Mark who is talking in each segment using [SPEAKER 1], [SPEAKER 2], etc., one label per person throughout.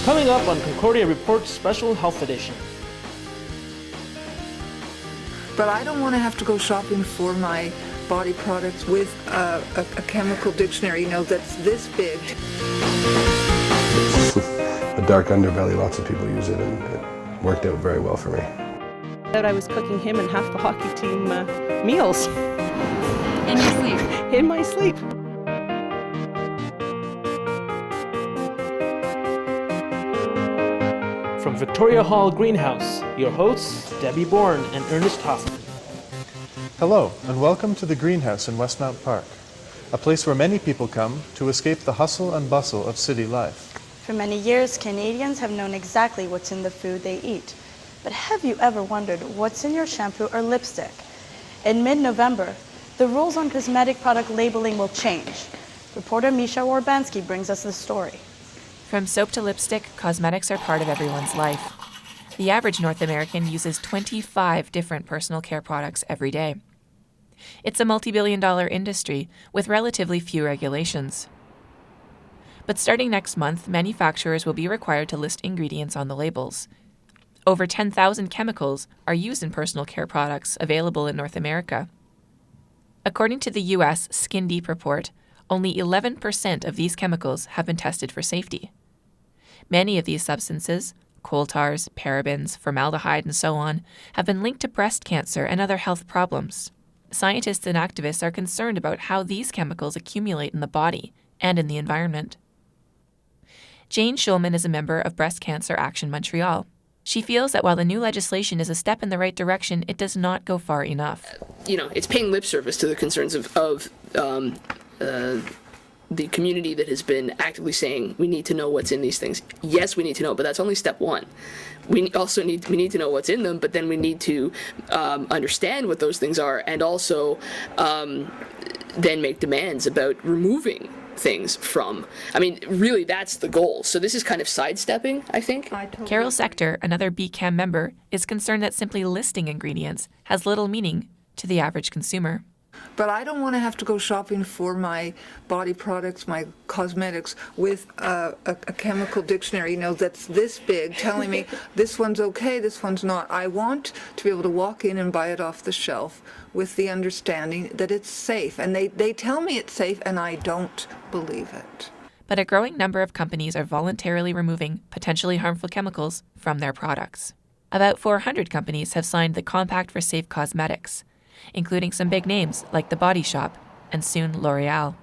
[SPEAKER 1] Coming up on Concordia Reports Special Health Edition.
[SPEAKER 2] But I don't want to have to go shopping for my body products with a chemical dictionary, that's this big.
[SPEAKER 3] A dark underbelly, lots of people use it, and it worked out very well for me.
[SPEAKER 4] I was cooking him and half the hockey team meals.
[SPEAKER 5] In your sleep?
[SPEAKER 4] In my sleep.
[SPEAKER 1] From Victoria Hall Greenhouse, your hosts, Debbie Bourne and Ernest Hoffman.
[SPEAKER 6] Hello, and welcome to the Greenhouse in Westmount Park, a place where many people come to escape the hustle and bustle of city life.
[SPEAKER 7] For many years, Canadians have known exactly what's in the food they eat. But have you ever wondered what's in your shampoo or lipstick? In mid-November, the rules on cosmetic product labeling will change. Reporter Misha Warbanski brings us the story.
[SPEAKER 5] From soap to lipstick, cosmetics are part of everyone's life. The average North American uses 25 different personal care products every day. It's a multi-billion-dollar industry with relatively few regulations. But starting next month, manufacturers will be required to list ingredients on the labels. Over 10,000 chemicals are used in personal care products available in North America. According to the U.S. Skin Deep report, only 11% of these chemicals have been tested for safety. Many of these substances, coal tars, parabens, formaldehyde, and so on, have been linked to breast cancer and other health problems. Scientists and activists are concerned about how these chemicals accumulate in the body and in the environment. Jane Schulman is a member of Breast Cancer Action Montreal. She feels that while the new legislation is a step in the right direction, it does not go far enough.
[SPEAKER 8] It's paying lip service to the concerns of the community that has been actively saying we need to know what's in these things. Yes, we need to know, but that's only step one. We also need to know what's in them, but then we need to understand what those things are, and also then make demands about removing things from. Really, that's the goal. So this is kind of sidestepping, I think.
[SPEAKER 5] Carol Sector, another BCAM member, is concerned that simply listing ingredients has little meaning to the average consumer.
[SPEAKER 2] But I don't want to have to go shopping for my body products, my cosmetics, with a chemical dictionary, that's this big, telling me this one's okay, this one's not. I want to be able to walk in and buy it off the shelf with the understanding that it's safe. And they tell me it's safe, and I don't believe it.
[SPEAKER 5] But a growing number of companies are voluntarily removing potentially harmful chemicals from their products. About 400 companies have signed the Compact for Safe Cosmetics, including some big names like The Body Shop and soon L'Oreal.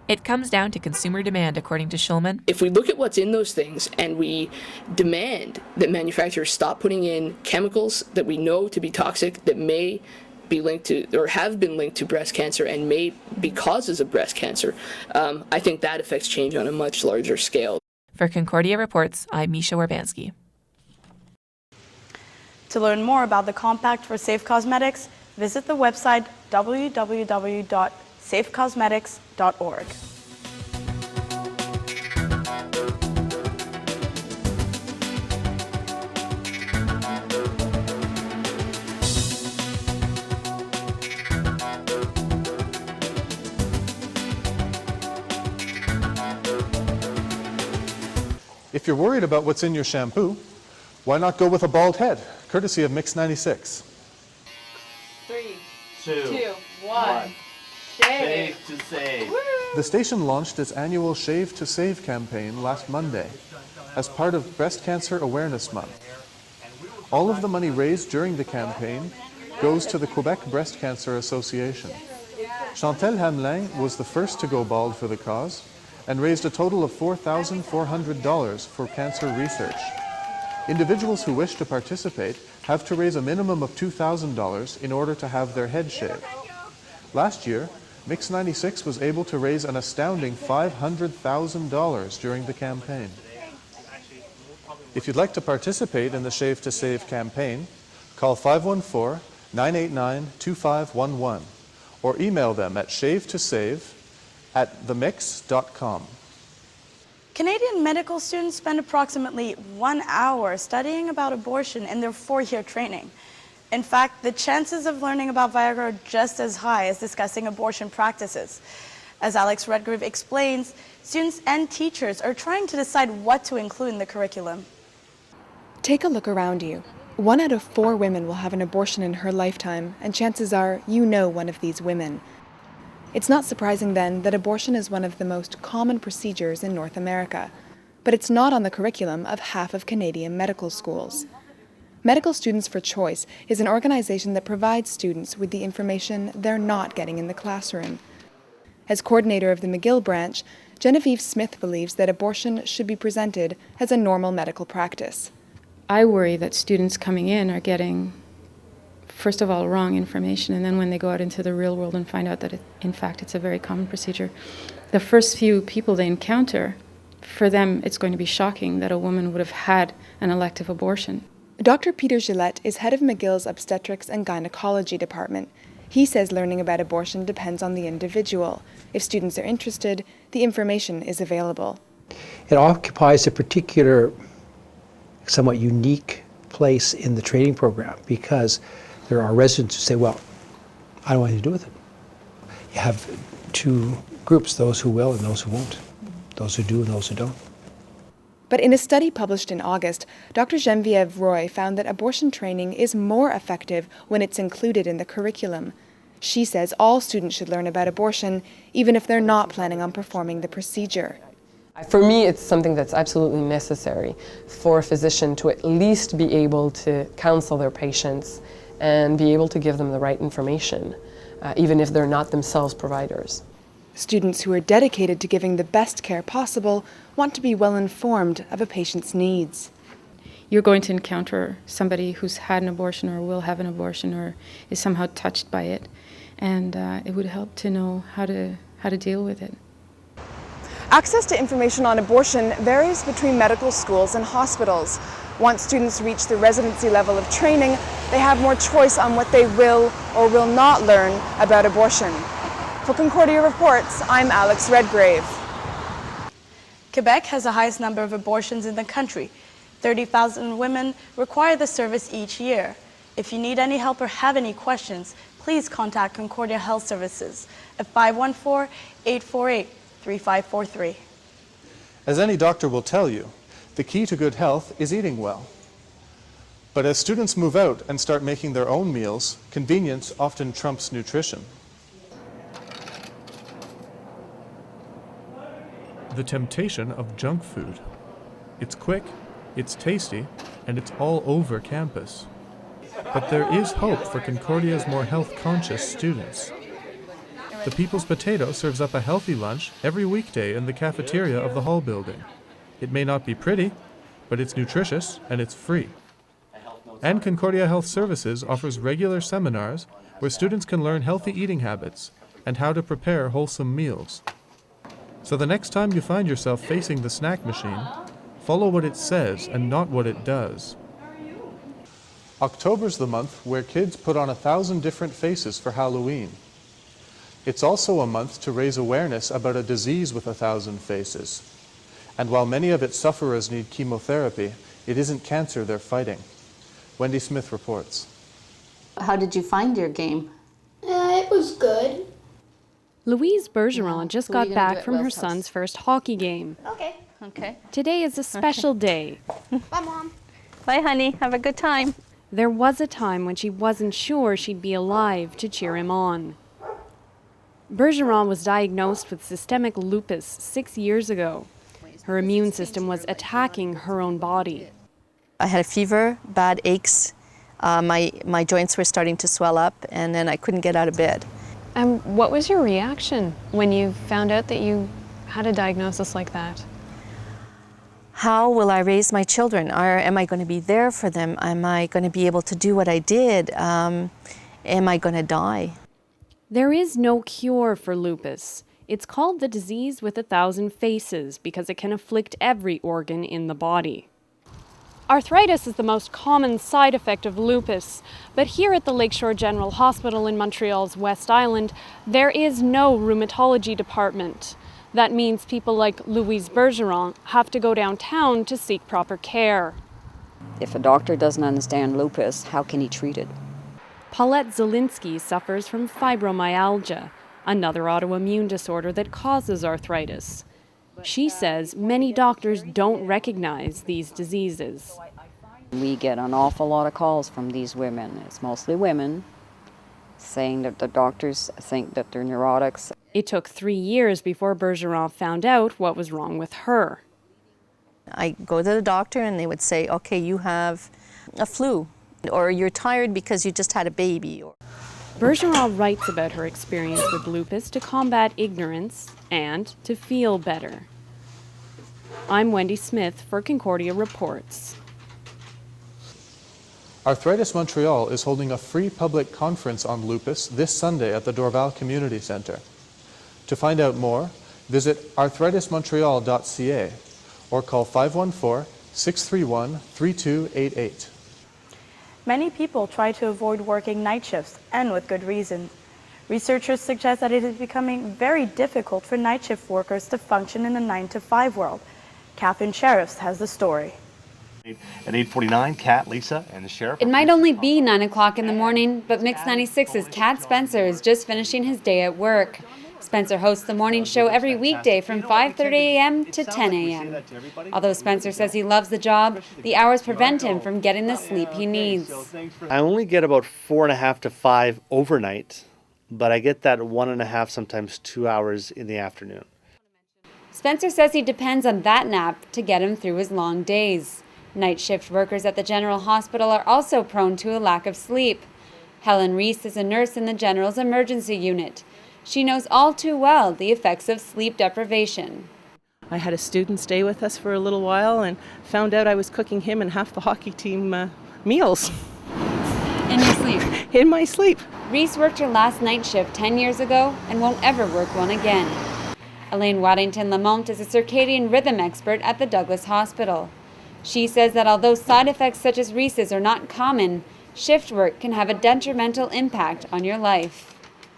[SPEAKER 5] It comes down to consumer demand, according to Schulman.
[SPEAKER 8] If we look at what's in those things and we demand that manufacturers stop putting in chemicals that we know to be toxic, that may be linked to or have been linked to breast cancer and may be causes of breast cancer, I think that affects change on a much larger scale.
[SPEAKER 5] For Concordia Reports, I'm Misha Warbanski.
[SPEAKER 7] To learn more about the Compact for Safe Cosmetics, visit the website www.safecosmetics.org.
[SPEAKER 6] If you're worried about what's in your shampoo, why not go with a bald head, courtesy of Mix 96?
[SPEAKER 7] 3,
[SPEAKER 9] 2,
[SPEAKER 7] 1.
[SPEAKER 9] Shave to save.
[SPEAKER 6] The station launched its annual Shave to Save campaign last Monday as part of Breast Cancer Awareness Month. All of the money raised during the campaign goes to the Quebec Breast Cancer Association. Chantal Hamelin was the first to go bald for the cause and raised a total of $4,400 for cancer research. Individuals who wish to participate have to raise a minimum of $2,000 in order to have their head shaved. Last year, Mix 96 was able to raise an astounding $500,000 during the campaign. If you'd like to participate in the Shave to Save campaign, call 514-989-2511 or email them at shavetosave@themix.com.
[SPEAKER 7] Canadian medical students spend approximately 1 hour studying about abortion in their 4-year training. In fact, the chances of learning about Viagra are just as high as discussing abortion practices. As Alex Redgrave explains, students and teachers are trying to decide what to include in the curriculum.
[SPEAKER 10] Take a look around you. 1 out of 4 women will have an abortion in her lifetime, and chances are you know one of these women. It's not surprising then that abortion is one of the most common procedures in North America, but it's not on the curriculum of half of Canadian medical schools. Medical Students for Choice is an organization that provides students with the information they're not getting in the classroom. As coordinator of the McGill branch, Genevieve Smith believes that abortion should be presented as a normal medical practice.
[SPEAKER 11] I worry that students coming in are getting, first of all, wrong information, and then when they go out into the real world and find out that, in fact, it's a very common procedure, the first few people they encounter, for them, it's going to be shocking that a woman would have had an elective abortion.
[SPEAKER 10] Dr. Peter Gillette is head of McGill's Obstetrics and Gynecology department. He says learning about abortion depends on the individual. If students are interested, the information is available.
[SPEAKER 12] It occupies a particular, somewhat unique place in the training program because there are residents who say, well, I don't want anything to do with it. You have 2 groups, those who will and those who won't, those who do and those who don't.
[SPEAKER 10] But in a study published in August, Dr. Genevieve Roy found that abortion training is more effective when it's included in the curriculum. She says all students should learn about abortion, even if they're not planning on performing the procedure.
[SPEAKER 13] For me, it's something that's absolutely necessary for a physician to at least be able to counsel their patients and be able to give them the right information, even if they're not themselves providers.
[SPEAKER 10] Students who are dedicated to giving the best care possible want to be well informed of a patient's needs.
[SPEAKER 11] You're going to encounter somebody who's had an abortion or will have an abortion or is somehow touched by it, and it would help to know how to deal with it.
[SPEAKER 10] Access to information on abortion varies between medical schools and hospitals. Once students reach the residency level of training, they have more choice on what they will or will not learn about abortion. For Concordia Reports, I'm Alex Redgrave.
[SPEAKER 7] Quebec has the highest number of abortions in the country. 30,000 women require the service each year. If you need any help or have any questions, please contact Concordia Health Services at 514-848-3543.
[SPEAKER 6] As any doctor will tell you, the key to good health is eating well. But as students move out and start making their own meals, convenience often trumps nutrition. The temptation of junk food. It's quick, it's tasty, and it's all over campus. But there is hope for Concordia's more health-conscious students. The People's Potato serves up a healthy lunch every weekday in the cafeteria of the hall building. It may not be pretty, but it's nutritious and it's free. And Concordia Health Services offers regular seminars where students can learn healthy eating habits and how to prepare wholesome meals. So the next time you find yourself facing the snack machine, follow what it says and not what it does. October's the month where kids put on 1,000 different faces for Halloween. It's also a month to raise awareness about a disease with 1,000 faces. And while many of its sufferers need chemotherapy, it isn't cancer they're fighting. Wendy Smith reports.
[SPEAKER 14] How did you find your game?
[SPEAKER 15] It was good.
[SPEAKER 16] Louise Bergeron just got back from her son's first hockey game.
[SPEAKER 15] Okay.
[SPEAKER 14] Okay.
[SPEAKER 16] Today is a special day.
[SPEAKER 15] Bye, Mom.
[SPEAKER 4] Bye, honey. Have a good time.
[SPEAKER 16] There was a time when she wasn't sure she'd be alive to cheer him on. Bergeron was diagnosed with systemic lupus 6 years ago. Her immune system was attacking her own body.
[SPEAKER 17] I had a fever, bad aches. My joints were starting to swell up, and then I couldn't get out of bed.
[SPEAKER 16] And what was your reaction when you found out that you had a diagnosis like that?
[SPEAKER 17] How will I raise my children? Am I going to be there for them? Am I going to be able to do what I did? Am I going to die?
[SPEAKER 16] There is no cure for lupus. It's called the disease with 1,000 faces because it can afflict every organ in the body. Arthritis is the most common side effect of lupus, but here at the Lakeshore General Hospital in Montreal's West Island, there is no rheumatology department. That means people like Louise Bergeron have to go downtown to seek proper care.
[SPEAKER 18] If a doctor doesn't understand lupus, how can he treat it?
[SPEAKER 16] Paulette Zielinski suffers from fibromyalgia. another autoimmune disorder that causes arthritis. She says many doctors don't recognize these diseases.
[SPEAKER 18] We get an awful lot of calls from these women. It's mostly women saying that the doctors think that they're neurotics.
[SPEAKER 16] It took 3 years before Bergeron found out what was wrong with her.
[SPEAKER 17] I go to the doctor and they would say, okay, you have a flu, or you're tired because you just had a baby.
[SPEAKER 16] Bergeron writes about her experience with lupus to combat ignorance and to feel better. I'm Wendy Smith for Concordia Reports.
[SPEAKER 6] Arthritis Montreal is holding a free public conference on lupus this Sunday at the Dorval Community Centre. To find out more, visit arthritismontreal.ca or call 514-631-3288.
[SPEAKER 7] Many people try to avoid working night shifts, and with good reason. Researchers suggest that it is becoming very difficult for night shift workers to function in a 9-to-5 world. Catherine Sheriffs has the story.
[SPEAKER 19] At 8:49, Kat, Lisa, and the sheriff.
[SPEAKER 20] It might only be 9 o'clock in the morning, but Mix 96's Kat Spencer is just finishing his day at work. Spencer hosts the morning show every weekday from 5:30 a.m. to 10 a.m. Although Spencer says he loves the job, the hours prevent him from getting the sleep he needs.
[SPEAKER 1] I only get about 4.5 to 5 overnight, but I get that 1.5, sometimes 2 hours in the afternoon.
[SPEAKER 20] Spencer says he depends on that nap to get him through his long days. Night shift workers at the General Hospital are also prone to a lack of sleep. Helen Reese is a nurse in the General's emergency unit. She knows all too well the effects of sleep deprivation.
[SPEAKER 4] I had a student stay with us for a little while and found out I was cooking him and half the hockey team meals.
[SPEAKER 20] In your sleep?
[SPEAKER 4] In my sleep.
[SPEAKER 20] Reese worked her last night shift 10 years ago and won't ever work one again. Elaine Waddington Lamont is a circadian rhythm expert at the Douglas Hospital. She says that although side effects such as Reese's are not common, shift work can have a detrimental impact on your life.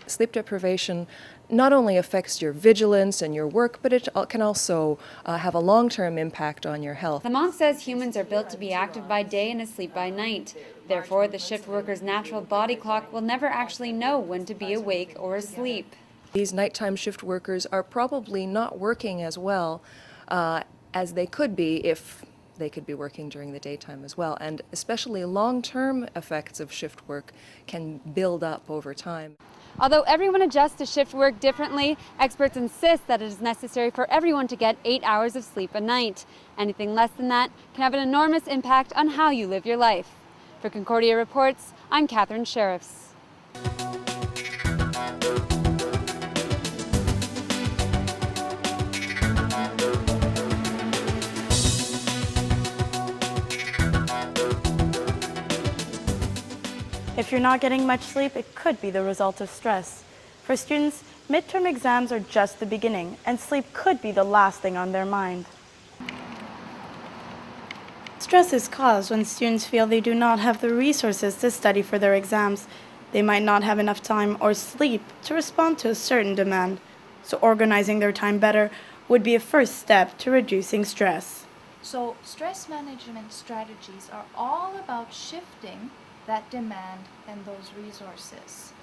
[SPEAKER 21] Sleep deprivation not only affects your vigilance and your work, but it can also have a long-term impact on your health.
[SPEAKER 20] Lamont says humans are built to be active by day and asleep by night. Therefore, the shift worker's natural body clock will never actually know when to be awake or asleep.
[SPEAKER 21] These nighttime shift workers are probably not working as well as they could be if they could be working during the daytime as well. And especially long-term effects of shift work can build up over time.
[SPEAKER 20] Although everyone adjusts to shift work differently, experts insist that it is necessary for everyone to get 8 hours of sleep a night. Anything less than that can have an enormous impact on how you live your life. For Concordia Reports, I'm Catherine Sheriffs.
[SPEAKER 7] If you're not getting much sleep, it could be the result of stress. For students, midterm exams are just the beginning, and sleep could be the last thing on their mind. Stress is caused when students feel they do not have the resources to study for their exams. They might not have enough time or sleep to respond to a certain demand. So organizing their time better would be a first step to reducing stress.
[SPEAKER 22] So stress management strategies are all about shifting that demand and those resources.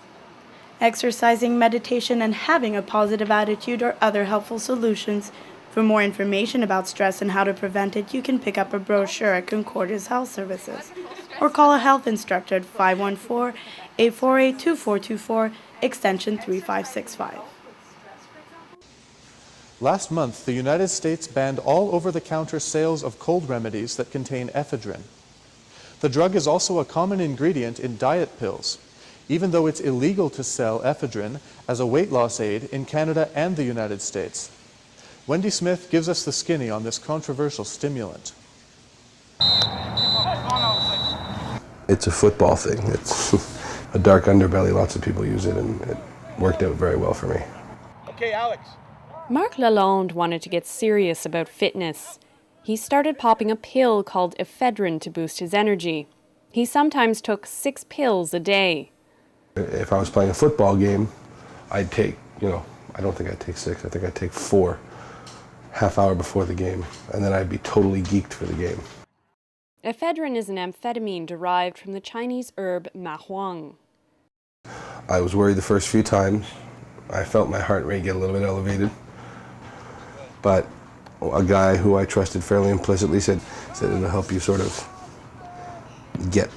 [SPEAKER 7] Exercising, meditation, and having a positive attitude are other helpful solutions. For more information about stress and how to prevent it, you can pick up a brochure at Concordia's Health Services or call a health instructor at 514-848-2424, extension 3565.
[SPEAKER 6] Last month, the United States banned all over-the-counter sales of cold remedies that contain ephedrine. The drug is also a common ingredient in diet pills, even though it's illegal to sell ephedrine as a weight loss aid in Canada and the United States. Wendy Smith gives us the skinny on this controversial stimulant.
[SPEAKER 3] It's a football thing. It's a dark underbelly. Lots of people use it, and it worked out very well for me.
[SPEAKER 19] Okay, Alex.
[SPEAKER 16] Marc Lalonde wanted to get serious about fitness. He started popping a pill called ephedrine to boost his energy. He sometimes took 6 pills a day.
[SPEAKER 3] If I was playing a football game, I'd take, I don't think I'd take 6. I think I'd take 4, half hour before the game, and then I'd be totally geeked for the game.
[SPEAKER 16] Ephedrine is an amphetamine derived from the Chinese herb mahuang.
[SPEAKER 3] I was worried the first few times, I felt my heart rate get a little bit elevated. But a guy who I trusted fairly implicitly said it'll help you sort of get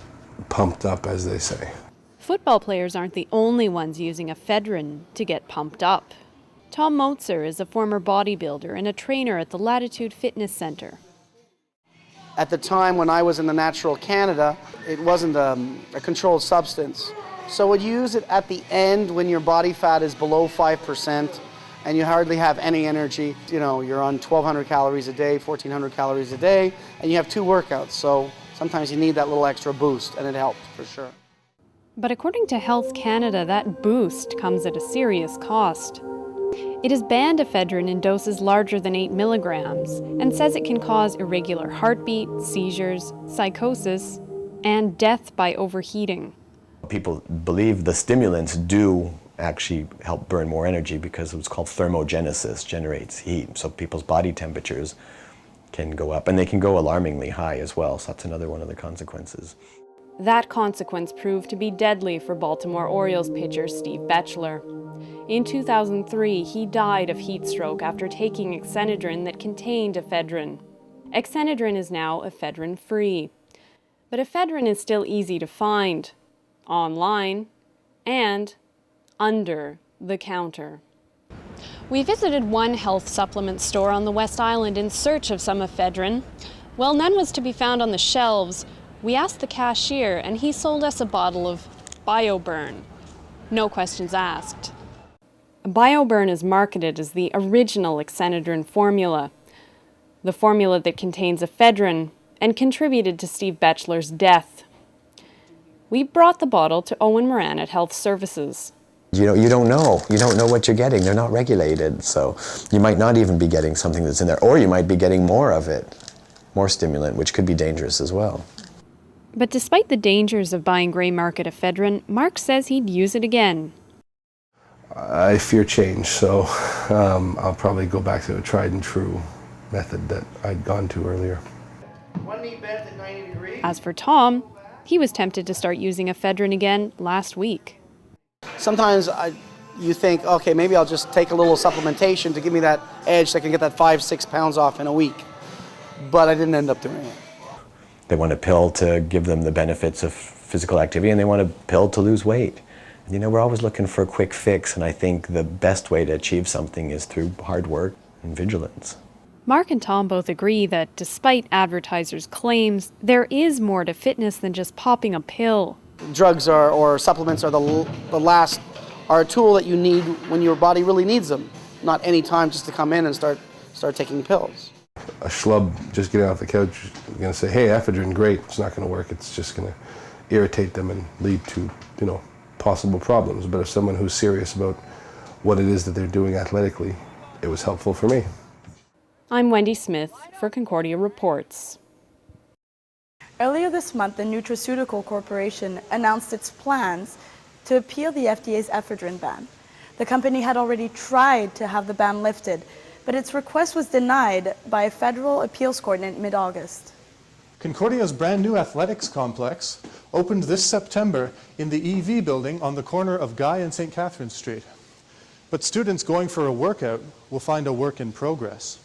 [SPEAKER 3] pumped up, as they say.
[SPEAKER 16] Football players aren't the only ones using ephedrine to get pumped up. Tom Motzer is a former bodybuilder and a trainer at the Latitude Fitness Center.
[SPEAKER 2] At the time when I was in the Natural Canada, it wasn't a controlled substance. So we'd use it at the end when your body fat is below 5% and you hardly have any energy. You know, you're on 1,200 calories a day, 1,400 calories a day, and you have 2 workouts. So sometimes you need that little extra boost, and it helped for sure.
[SPEAKER 16] But according to Health Canada, that boost comes at a serious cost. It has banned ephedrine in doses larger than 8 milligrams and says it can cause irregular heartbeat, seizures, psychosis, and death by overheating.
[SPEAKER 8] People believe the stimulants do actually help burn more energy because it's called thermogenesis, generates heat. So people's body temperatures can go up, and they can go alarmingly high as well. So that's another one of the consequences.
[SPEAKER 16] That consequence proved to be deadly for Baltimore Orioles pitcher Steve Batchelor. In 2003, he died of heat stroke after taking Excedrin that contained ephedrine. Excedrin is now ephedrine-free. But ephedrine is still easy to find, online, and under the counter. We visited one health supplement store on the West Island in search of some ephedrine. Well, none was to be found on the shelves. We asked the cashier, and he sold us a bottle of BioBurn. No questions asked. BioBurn is marketed as the original Excedrin formula, the formula that contains ephedrine and contributed to Steve Batchelor's death. We brought the bottle to Owen Moran at Health Services.
[SPEAKER 8] You don't know. You don't know what you're getting. They're not regulated, so you might not even be getting something that's in there, or you might be getting more of it, more stimulant, which could be dangerous as well.
[SPEAKER 16] But despite the dangers of buying grey market ephedrine, Mark says he'd use it again.
[SPEAKER 3] I fear change, so I'll probably go back to a tried and true method that I'd gone to earlier.
[SPEAKER 16] As for Tom, he was tempted to start using ephedrine again last week.
[SPEAKER 2] Sometimes you think, okay, maybe I'll just take a little supplementation to give me that edge so I can get that 5-6 pounds off in a week. But I didn't end up doing it.
[SPEAKER 8] They want a pill to give them the benefits of physical activity, and they want a pill to lose weight. You know, we're always looking for a quick fix, and I think the best way to achieve something is through hard work and vigilance.
[SPEAKER 16] Mark and Tom both agree that despite advertisers' claims, there is more to fitness than just popping a pill.
[SPEAKER 2] Drugs or supplements are are a tool that you need when your body really needs them, not any time just to come in and start taking pills.
[SPEAKER 3] A schlub just getting off the couch is going to say, hey, ephedrine, great. It's not going to work. It's just going to irritate them and lead to, possible problems. But if someone who's serious about what it is that they're doing athletically, it was helpful for me.
[SPEAKER 16] I'm Wendy Smith for Concordia Reports.
[SPEAKER 7] Earlier this month, the Nutraceutical Corporation announced its plans to appeal the FDA's ephedrine ban. The company had already tried to have the ban lifted, but its request was denied by a federal appeals court in mid-August.
[SPEAKER 6] Concordia's brand new athletics complex opened this September in the EV building on the corner of Guy and St. Catherine Street. But students going for a workout will find a work in progress.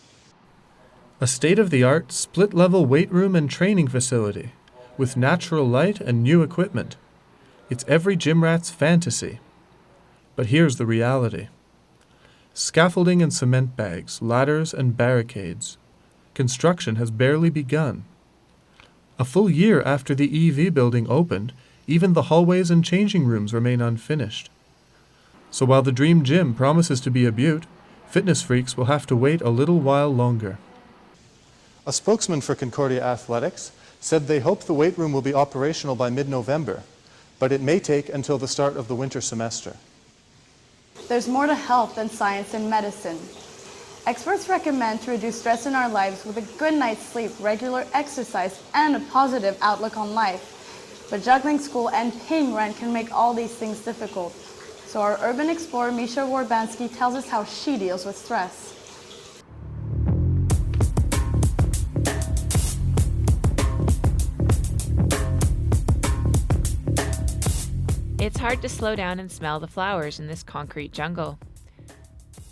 [SPEAKER 23] A state-of-the-art, split-level weight room and training facility with natural light and new equipment. It's every gym rat's fantasy. But here's the reality. Scaffolding and cement bags, ladders and barricades. Construction has barely begun. A full year after the EV building opened, even the hallways and changing rooms remain unfinished. So while the dream gym promises to be a beaut, fitness freaks will have to wait a little while longer.
[SPEAKER 6] A spokesman for Concordia Athletics said they hope the weight room will be operational by mid-November, but it may take until the start of the winter semester.
[SPEAKER 7] There's more to health than science and medicine. Experts recommend to reduce stress in our lives with a good night's sleep, regular exercise, and a positive outlook on life. But juggling school and paying rent can make all these things difficult. So our urban explorer, Misha Warbanski, tells us how she deals with stress.
[SPEAKER 5] It's hard to slow down and smell the flowers in this concrete jungle.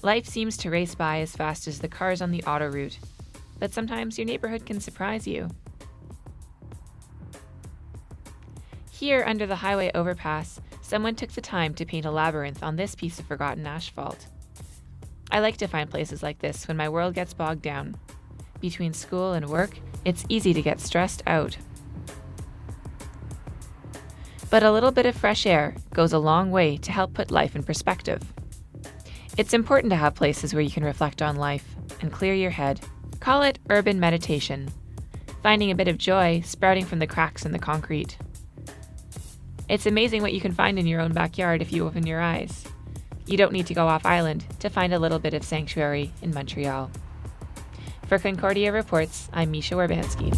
[SPEAKER 5] Life seems to race by as fast as the cars on the autoroute, but sometimes your neighborhood can surprise you. Here, under the highway overpass, someone took the time to paint a labyrinth on this piece of forgotten asphalt. I like to find places like this when my world gets bogged down. Between school and work, it's easy to get stressed out. But a little bit of fresh air goes a long way to help put life in perspective. It's important to have places where you can reflect on life and clear your head. Call it urban meditation, finding a bit of joy sprouting from the cracks in the concrete. It's amazing what you can find in your own backyard if you open your eyes. You don't need to go off island to find a little bit of sanctuary in Montreal. For Concordia Reports, I'm Misha Warbanski.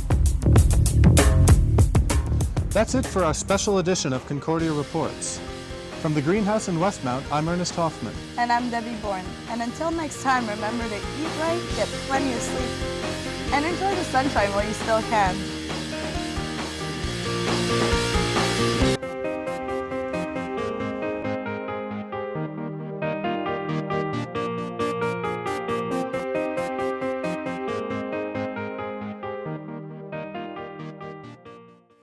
[SPEAKER 6] That's it for our special edition of Concordia Reports. From the Greenhouse in Westmount, I'm Ernest Hoffman.
[SPEAKER 7] And I'm Debbie Bourne. And until next time, remember to eat right, get plenty of sleep, and enjoy the sunshine while you still can.